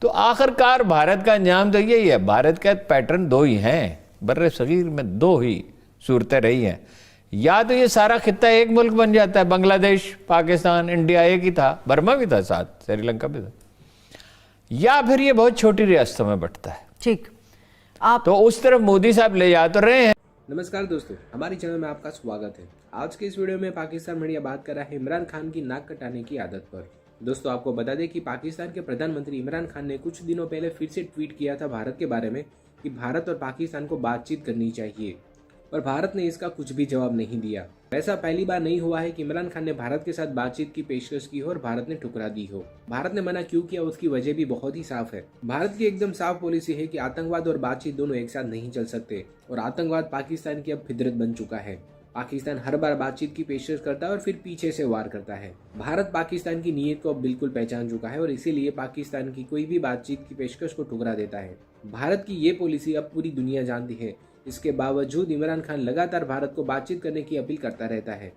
تو آخر کار بھارت کا انجام تو یہی ہے. بھارت کا پیٹرن دو ہی ہیں, بر صغیر میں دو ہی صورتیں رہی ہیں. یا تو یہ سارا خطہ ایک ملک بن جاتا ہے, بنگلہ دیش, پاکستان, انڈیا ایک ہی تھا, برما بھی تھا ساتھ, سری لنکا بھی تھا, یا پھر یہ بہت چھوٹی ریاستوں میں بٹتا ہے. ٹھیک, تو اس طرف مودی صاحب لے جا تو رہے ہیں. نمسکار دوستو, ہماری چینل میں آپ کا سواگت ہے. آج کے اس ویڈیو میں پاکستان میڈیا بات کر رہا ہے عمران خان کی ناک کٹانے کی عادت پر. دوستو آپ کو بتا دیں کہ پاکستان کے پردھان منتری عمران خان نے کچھ دنوں پہلے پھر سے ٹویٹ کیا تھا بھارت کے بارے میں کہ بھارت اور پاکستان کو بات چیت کرنی چاہیے, پر بھارت نے اس کا کچھ بھی جواب نہیں دیا. ایسا پہلی بار نہیں ہوا ہے کہ عمران خان نے بھارت کے ساتھ بات چیت کی پیشکش کی ہو اور بھارت نے ٹھکرا دی ہو. بھارت نے منع کیوں کیا اس کی وجہ بھی بہت ہی صاف ہے. بھارت کی ایک دم صاف پالیسی ہے کہ آتنکواد اور بات چیت دونوں ایک ساتھ نہیں چل سکتے, اور آتنکواد پاکستان کی اب فطرت بن چکا ہے. پاکستان ہر بار بات چیت کی پیشکش کرتا ہے اور پھر پیچھے سے وار کرتا ہے. بھارت پاکستان کی نیت کو اب بالکل پہچان چکا ہے اور اسی لیے پاکستان کی کوئی بھی بات چیت کی پیشکش کو ٹھکرا دیتا ہے. بھارت کی یہ پالیسی اب پوری دنیا جانتی ہے. اس کے باوجود عمران خان لگاتار بھارت کو بات چیت کرنے کی اپیل کرتا رہتا ہے.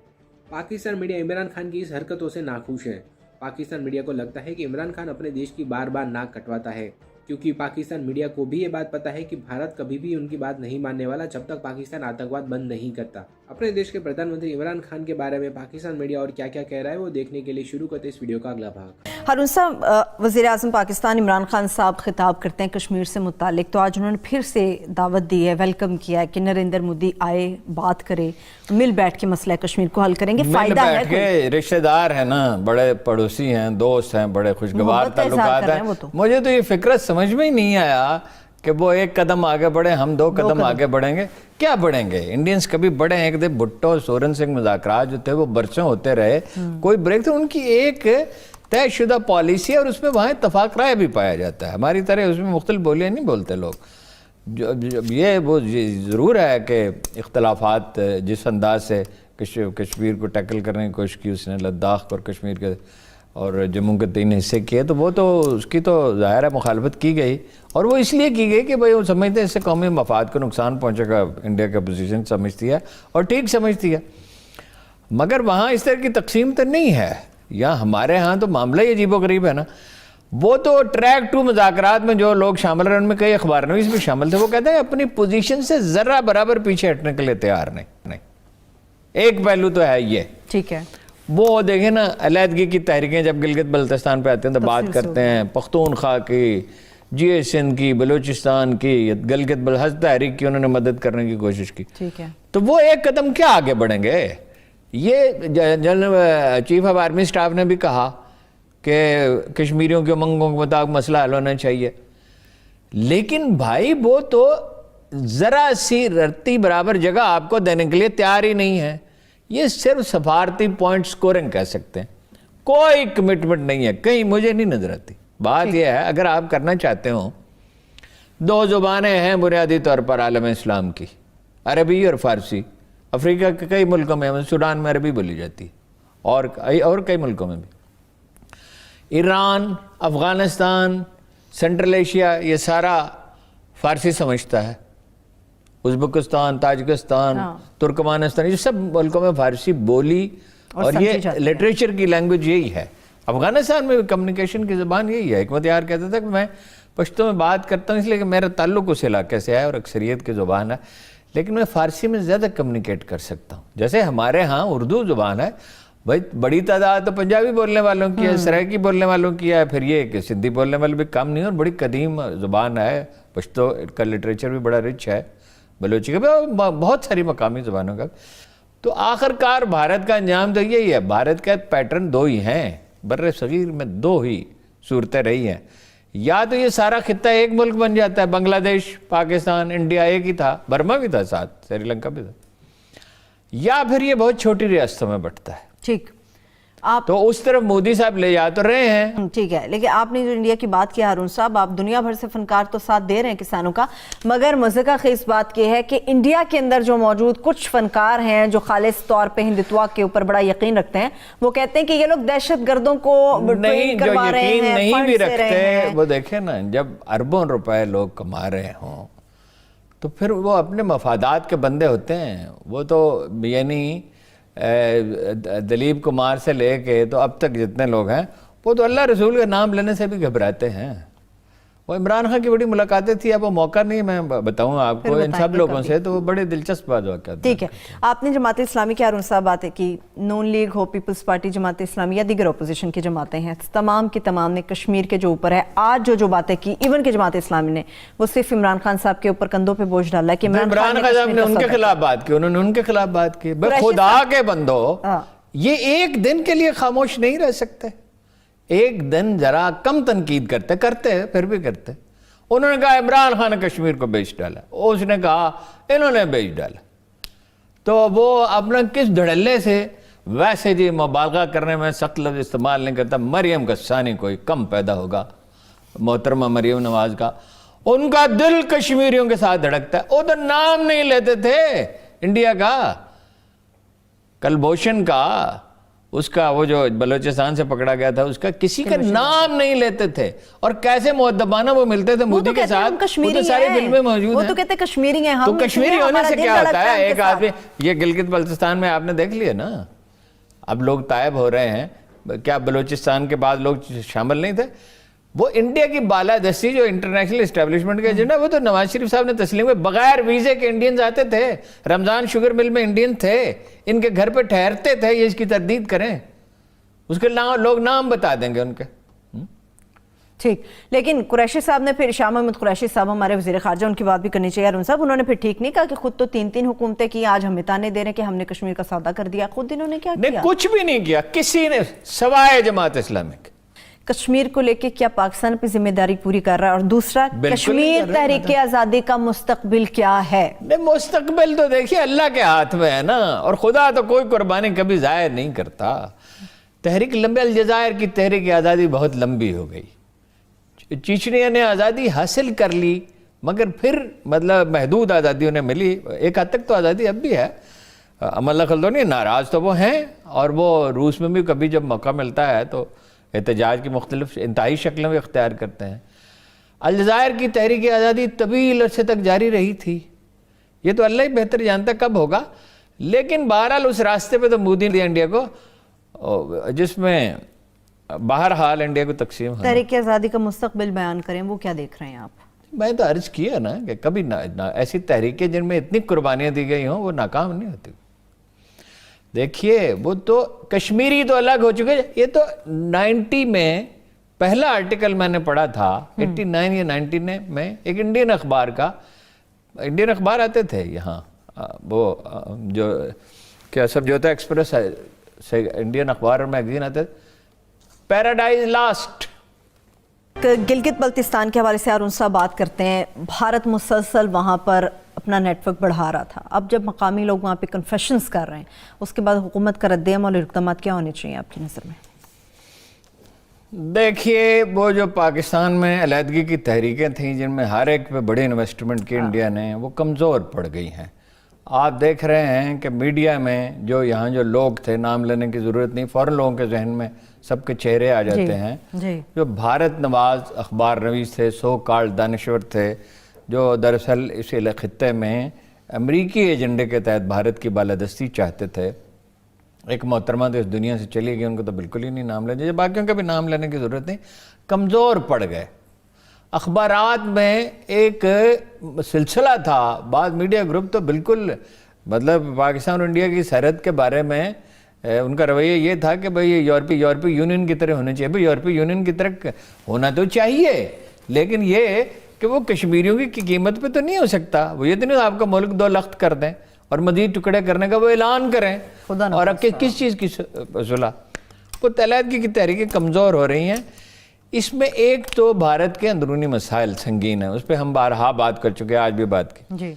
پاکستان میڈیا عمران خان کی اس حرکتوں سے ناخوش ہے. پاکستان میڈیا کو لگتا ہے کہ عمران خان اپنے دیش کی بار بار ناک کٹواتا ہے, کیونکہ پاکستان میڈیا کو بھی یہ بات پتا ہے کہ بھارت کبھی بھی ان کی بات نہیں ماننے والا جب تک پاکستان آتنکواد بند نہیں کرتا. اپنے دیش کے پردھان منتری عمران خان کے بارے میں پاکستان میڈیا اور کیا کیا کہہ رہا ہے وہ دیکھنے کے لیے شروع کرتے اس ویڈیو کا اگلا بھاگ. ہارون صاحب, وزیر اعظم پاکستان عمران خان صاحب خطاب کرتے ہیں کشمیر سے متعلق, تو آج انہوں نے پھر سے دعوت دی ہے, ویلکم کیا ہے کہ نریندر مودی آئے, بات کرے, مل بیٹھ کے مسئلہ کشمیر کو حل کریں گے. فائدہ ہے, مل بیٹھ کے, رشتہ دار ہیں نا, بڑے پڑوسی ہیں, دوست ہیں, بڑے خوشگوار تعلقات ہیں. مجھے تو یہ فکرت سمجھ میں ہی نہیں آیا کہ وہ ایک قدم آگے بڑھیں, ہم دو قدم آگے بڑھیں گے. کیا بڑھیں گے انڈینز, کبھی بڑھیں. ایک دن بھٹو سورن سنگھ مذاکرات جو تھے وہ برسوں ہوتے رہے, کوئی بریک تھا. ان کی ایک طے شدہ پالیسی ہے اور اس میں وہاں اتفاق رائے بھی پایا جاتا ہے. ہماری طرح اس میں مختلف بولیاں نہیں بولتے لوگ. یہ وہ ضرور ہے کہ اختلافات جس انداز سے کشمیر کو ٹیکل کرنے کی کوشش کی اس نے, لداخ اور کشمیر کے اور جموں کے 3 حصے کیے, تو وہ تو اس کی تو ظاہر ہے مخالفت کی گئی, اور وہ اس لیے کی گئی کہ بھئی وہ سمجھتے ہیں اس سے قومی مفاد کو نقصان پہنچے گا. انڈیا کی اپوزیشن سمجھتی ہے اور ٹھیک سمجھتی ہے, مگر وہاں اس طرح کی تقسیم تو نہیں ہے. یا ہمارے ہاں تو معاملہ ہی عجیب و غریب ہے نا. وہ تو ٹریک 2 مذاکرات میں جو لوگ شامل رہے ان میں کئی اخبار نویس بھی شامل تھے, وہ کہتے ہیں اپنی پوزیشن سے ذرہ برابر پیچھے ہٹنے کے لیے تیار نہیں. ایک پہلو تو ہے یہ, ٹھیک ہے. وہ دیکھیں نا, علیحدگی کی تحریکیں جب گلگت بلتستان پہ آتے ہیں تو بات کرتے ہیں پختونخوا کی, جی اے سندھ کی, بلوچستان کی, گلگت بلحظ تحریک کی انہوں نے مدد کرنے کی کوشش کی. ٹھیک ہے. تو وہ ایک قدم کیا آگے بڑھیں گے. یہ general chief of army staff نے بھی کہا کہ کشمیریوں کے امنگوں کے مطابق مسئلہ حل ہونا چاہیے, لیکن بھائی وہ تو ذرا سی رتی برابر جگہ آپ کو دینے کے لیے تیار ہی نہیں ہے. یہ صرف سفارتی پوائنٹ سکورنگ کہہ سکتے ہیں, کوئی کمٹمنٹ نہیں ہے کہیں, مجھے نہیں نظر آتی. بات یہ ہے اگر آپ کرنا چاہتے ہو, 2 زبانیں ہیں بنیادی طور پر عالم اسلام کی, عربی اور فارسی. افریقہ کے کئی ملکوں میں, سوڈان میں عربی بولی جاتی, اور کئی ملکوں میں بھی. ایران, افغانستان, سینٹرل ایشیا, یہ سارا فارسی سمجھتا ہے. ازبکستان, تاجکستان, ترکمانستان, یہ سب ملکوں میں فارسی بولی اور یہ لٹریچر کی لینگویج یہی ہے. افغانستان میں کمیونیکیشن کی زبان یہی ہے. حکمت یار کہتا تھا کہ میں پشتو میں بات کرتا ہوں اس لیے کہ میرا تعلق اس علاقے سے ہے اور اکثریت کی زبان ہے, لیکن میں فارسی میں زیادہ کمیونیکیٹ کر سکتا ہوں. جیسے ہمارے ہاں اردو زبان ہے, بھائی بڑی تعداد تو پنجابی بولنے والوں کی ہے, سرائکی بولنے والوں کی ہے, پھر یہ کہ سندھی بولنے والے بھی کم نہیں, اور بڑی قدیم زبان ہے. پشتو کا لٹریچر بھی بڑا رچ ہے, بلوچی کا بھی, بہت ساری مقامی زبانوں کا. تو آخر کار بھارت کا انجام تو یہی ہے. بھارت کا پیٹرن دو ہی ہیں, بر صغیر میں دو ہی صورتیں رہی ہیں. یا تو یہ سارا خطہ ایک ملک بن جاتا ہے, بنگلہ دیش, پاکستان, انڈیا ایک ہی تھا, برما بھی تھا ساتھ, سری لنکا بھی تھا, یا پھر یہ بہت چھوٹی ریاستوں میں بٹتا ہے. ٹھیک, تو اس طرف مودی صاحب لے جا تو رہے ہیں. ٹھیک ہے, لیکن آپ نے جو انڈیا کی بات کی ہارون صاحب, آپ دنیا بھر سے فنکار تو ساتھ دے رہے ہیں کسانوں کا, مگر مزہ خیز بات یہ ہے کہ انڈیا کے اندر جو موجود کچھ فنکار ہیں جو خالص طور پہ ہندوتوا کے اوپر بڑا یقین رکھتے ہیں, وہ کہتے ہیں کہ یہ لوگ دہشت گردوں کو ٹرین کروا رہے ہیں, نہیں بھی رکھتے. وہ دیکھیں نا, جب اربوں روپے لوگ کما رہے ہوں تو پھر وہ اپنے مفادات کے بندے ہوتے ہیں. وہ تو یعنی دلیپ کمار سے لے کے تو اب تک جتنے لوگ ہیں وہ تو اللہ رسول کا نام لینے سے بھی گھبراتے ہیں. وہ عمران خان کی بڑی ملاقاتیں تھی, اب وہ موقع نہیں میں بتاؤں آپ کو ان سب لوگوں سے, تو وہ بڑے دلچسپ بات واقعات. ٹھیک ہے, آپ نے جماعت اسلامی کے ہارون صاحب باتیں کی, نون لیگ ہو, پیپلز پارٹی, جماعت اسلامی یا دیگر اپوزیشن کی جماعتیں ہیں, تمام کی تمام نے کشمیر کے جو اوپر ہے آج جو باتیں کی, ایون کہ جماعت اسلامی نے, وہ صرف عمران خان صاحب کے اوپر کندھوں پہ بوجھ ڈالا ہے کہ عمران خان صاحب نے ان کے خلاف بات کی, انہوں نے ان کے خلاف بات کی. خدا کے بندو, یہ ایک دن کے لیے خاموش نہیں رہ سکتے, ایک دن ذرا کم تنقید کرتے پھر بھی کرتے. انہوں نے کہا عمران خان نے کشمیر کو بیچ ڈالا, اس نے کہا انہوں نے بیچ ڈالا, تو وہ اپنا کس دھڑلے سے, ویسے جی مبالغہ کرنے میں سخت لفظ استعمال نہیں کرتا, مریم غسانی کوئی کم پیدا ہوگا, محترمہ مریم نواز کا, ان کا دل کشمیریوں کے ساتھ دھڑکتا ہے. وہ تو نام نہیں لیتے تھے انڈیا کا, کلبھوشن کا, اس کا وہ جو بلوچستان سے پکڑا گیا تھا, اس کا کسی کا نام نہیں لیتے تھے, اور کیسے مؤدبانہ وہ ملتے تھے مودی کے ساتھ. وہ تو ساری فلمیں موجود ہیں, وہ تو کہتے ہیں کشمیری ہیں, تو کشمیری ہونے سے کیا ہوتا ہے؟ ایک آدمی, یہ گلگت بلتستان میں آپ نے دیکھ لیا نا, اب لوگ طائب ہو رہے ہیں, کیا بلوچستان کے بعد لوگ شامل نہیں تھے؟ وہ انڈیا کی بالادستی جو انٹرنیشنل اسٹیبلشمنٹ کا ایجنڈا, وہ تو نواز شریف صاحب نے تسلیم ہوئے. بغیر ویزے کے انڈینز آتے تھے, رمضان شوگر مل میں انڈین تھے, ان کے گھر پہ ٹھہرتے تھے. یہ اس کی تردید کریں, اس کے لوگ نام بتا دیں گے ان کے. ٹھیک, لیکن قریشی صاحب نے پھر, شاہ محمود قریشی صاحب ہمارے وزیر خارجہ, ان کی بات بھی کرنی چاہیے ارون صاحب, انہوں نے پھر ٹھیک نہیں کہا کہ خود تو 3 حکومتیں کی, آج ہم تانے دے رہے ہیں کہ ہم نے کشمیر کا سودا کر دیا. خود انہوں نے کیا کیا؟ نہیں, کچھ بھی نہیں کیا کسی نے, سوائے جماعت اسلامی کے. کشمیر کو لے کے کیا پاکستان پہ ذمہ داری پوری کر رہا ہے؟ اور دوسرا, کشمیر تحریک آزادی کا مستقبل کیا ہے؟ نہیں, مستقبل تو دیکھیے اللہ کے ہاتھ میں ہے نا, اور خدا تو کوئی قربانی کبھی ضائع نہیں کرتا. تحریک لمبی, الجزائر کی تحریک آزادی بہت لمبی ہو گئی, چیچنیا نے آزادی حاصل کر لی, مگر پھر مطلب محدود آزادی انہیں ملی. ایک حد تک تو آزادی اب بھی ہے. امان اللہ خلدونی ناراض تو وہ ہیں, اور وہ روس میں بھی کبھی جب موقع ملتا ہے تو احتجاج کی مختلف انتہائی شکلیں بھی اختیار کرتے ہیں. الجزائر کی تحریک آزادی طویل عرصے تک جاری رہی تھی, یہ تو اللہ ہی بہتر جانتا کب ہوگا, لیکن بہرحال اس راستے پہ تو مودی نے انڈیا کو, جس میں بہرحال انڈیا کو تقسیم ہونا. تحریک آزادی کا مستقبل بیان کریں, وہ کیا دیکھ رہے ہیں آپ؟ میں تو عرض کیا نا کہ کبھی ایسی تحریکیں جن میں اتنی قربانیاں دی گئی ہوں وہ ناکام نہیں ہوتی. دیکھیے, وہ تو کشمیری تو الگ ہو چکے. یہ تو 90 میں پہلا آرٹیکل میں نے پڑھا تھا, 89 یا 90 میں, ایک انڈین اخبار کا, انڈین اخبار آتے تھے یہاں, وہ جو کیا سمجھوتا ایکسپریس سے انڈین اخبار اور میگزین آتے تھے, پیراڈائز لاسٹ. گلگت بلتستان کے حوالے سے ارون صاحب بات کرتے ہیں, بھارت مسلسل وہاں پر اپنا نیٹ ورک بڑھا رہا تھا. اب جب مقامی لوگ وہاں پہ کنفیشنز کر رہے ہیں, اس کے بعد حکومت کا رد عمل اور اقدامات کیا ہونے چاہیے آپ کی نظر میں؟ دیکھیے, وہ جو پاکستان میں علیحدگی کی تحریکیں تھیں جن میں ہر ایک پہ بڑی انویسٹمنٹ کی انڈیا نے, وہ کمزور پڑ گئی ہیں. آپ دیکھ رہے ہیں کہ میڈیا میں جو یہاں جو لوگ تھے, نام لینے کی ضرورت نہیں, فوراً لوگوں کے ذہن میں سب کے چہرے آ جاتے ہیں, جو بھارت نواز اخبار نویس تھے, سو کالڈ دانشور تھے, جو دراصل اس خطے میں امریکی ایجنڈے کے تحت بھارت کی بالادستی چاہتے تھے. ایک محترمہ تو اس دنیا سے چلی گئی, ان کو تو بالکل ہی نہیں نام لینا چاہیے, باقیوں کا بھی نام لینے کی ضرورت نہیں. کمزور پڑ گئے. اخبارات میں ایک سلسلہ تھا, بعض میڈیا گروپ تو بالکل مطلب پاکستان اور انڈیا کی سرحد کے بارے میں ان کا رویہ یہ تھا کہ بھئی یہ یورپی یونین کی طرح ہونے چاہیے. بھئی یورپی یونین کی طرح ہونا تو چاہیے, لیکن یہ کہ وہ کشمیریوں کی قیمت پہ تو نہیں ہو سکتا. وہ یہ تو نہیں آپ کا ملک 2 لخت کر دیں اور مزید ٹکڑے کرنے کا وہ اعلان کریں, اور کس چیز کی صلح. وہ علیحدگی کی تحریکیں کمزور ہو رہی ہیں. اس میں ایک تو بھارت کے اندرونی مسائل سنگین ہیں, اس پہ ہم بارہا بات کر چکے ہیں, آج بھی بات کی.